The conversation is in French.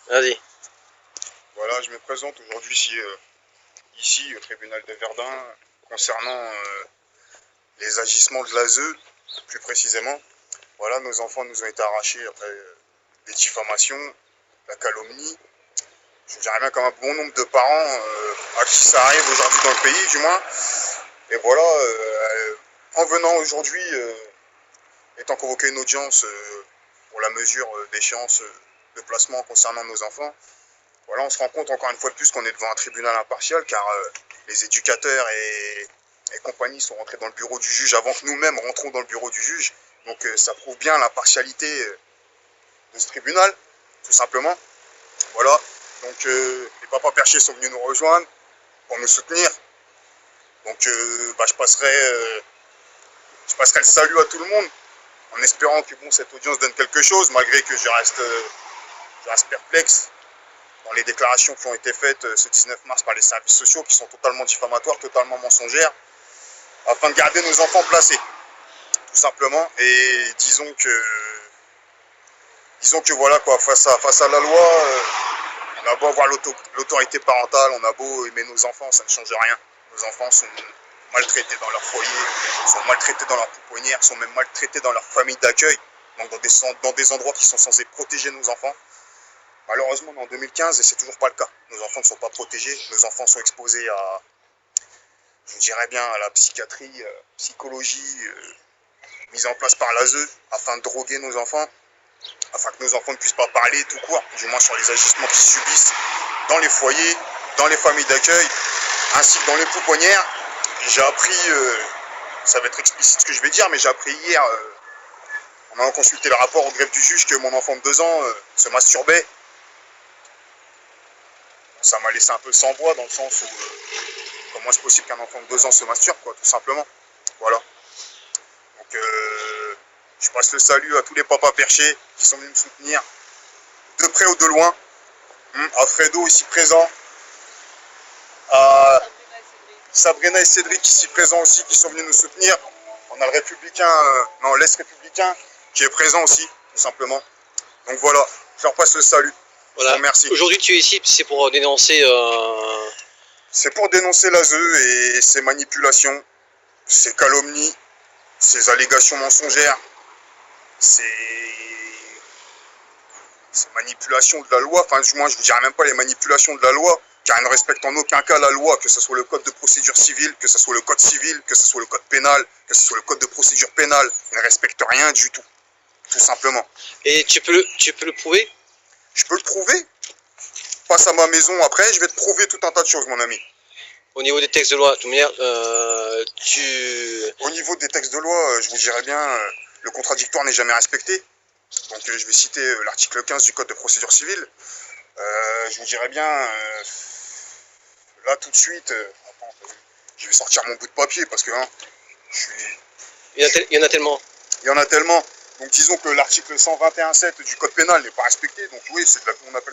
Vas-y. Voilà, je me présente aujourd'hui ici au tribunal de Verdun concernant les agissements de l'ASE, plus précisément. Voilà, nos enfants nous ont été arrachés après des diffamations, la calomnie. Je dirais bien comme un bon nombre de parents à qui ça arrive aujourd'hui dans le pays, du moins. Et voilà, en venant aujourd'hui, étant convoqué une audience pour la mesure d'échéance de placement concernant nos enfants, voilà, on se rend compte encore une fois de plus qu'on est devant un tribunal impartial car les éducateurs et compagnie sont rentrés dans le bureau du juge avant que nous-mêmes rentrons dans le bureau du juge. Donc ça prouve bien l'impartialité de ce tribunal, tout simplement. Voilà, donc les papas perchés sont venus nous rejoindre pour nous soutenir. Donc je passerai le salut à tout le monde en espérant que bon, cette audience donne quelque chose, malgré que je reste perplexe dans les déclarations qui ont été faites ce 19 mars par les services sociaux, qui sont totalement diffamatoires, totalement mensongères, afin de garder nos enfants placés, tout simplement. Et disons que voilà quoi, face à la loi, on a beau avoir l'autorité parentale, on a beau aimer nos enfants, ça ne change rien. Nos enfants sont maltraités dans leur foyer, sont maltraités dans leur pouponnière, sont même maltraités dans leur famille d'accueil, donc dans des endroits qui sont censés protéger nos enfants. Malheureusement, on est en 2015 et c'est toujours pas le cas. Nos enfants ne sont pas protégés, nos enfants sont exposés à, je dirais bien, à la psychiatrie, psychologie mise en place par l'ASE afin de droguer nos enfants, afin que nos enfants ne puissent pas parler tout court, du moins sur les agissements qu'ils subissent dans les foyers, dans les familles d'accueil, ainsi que dans les pouponnières. J'ai appris, ça va être explicite ce que je vais dire, mais j'ai appris hier, en allant consulter le rapport au greffe du juge, que mon enfant de 2 ans se masturbait. Ça m'a laissé un peu sans voix dans le sens où comment est-ce possible qu'un enfant de 2 ans se masturbe, quoi, tout simplement. Voilà. Donc je passe le salut à tous les papas perchés qui sont venus me soutenir, de près ou de loin. À Fredo ici présent, à Sabrina et Cédric ici présents aussi qui sont venus nous soutenir. On a le républicain, l'Est républicain qui est présent aussi, tout simplement. Donc voilà, je leur passe le salut. Voilà. Merci. Aujourd'hui tu es ici, c'est pour dénoncer... C'est pour dénoncer l'ASE et ses manipulations, ses calomnies, ses allégations mensongères, ces manipulations de la loi, enfin du moins je ne vous dirais même pas les manipulations de la loi, car elles ne respectent en aucun cas la loi, que ce soit le code de procédure civile, que ce soit le code civil, que ce soit le code pénal, que ce soit le code de procédure pénale, elles ne respectent rien du tout, tout simplement. Et tu peux le prouver? Je peux le prouver. Passe à ma maison après, je vais te prouver tout un tas de choses, mon ami. Au niveau des textes de loi, de toute manière, Au niveau des textes de loi, je vous dirais bien, le contradictoire n'est jamais respecté. Donc je vais citer l'article 15 du code de procédure civile. Je vous dirais bien, là tout de suite, attends, je vais sortir mon bout de papier parce que il y en a tellement. Il y en a tellement. Donc disons que l'article 121.7 du code pénal n'est pas respecté. Donc oui, c'est de la qu'on appelle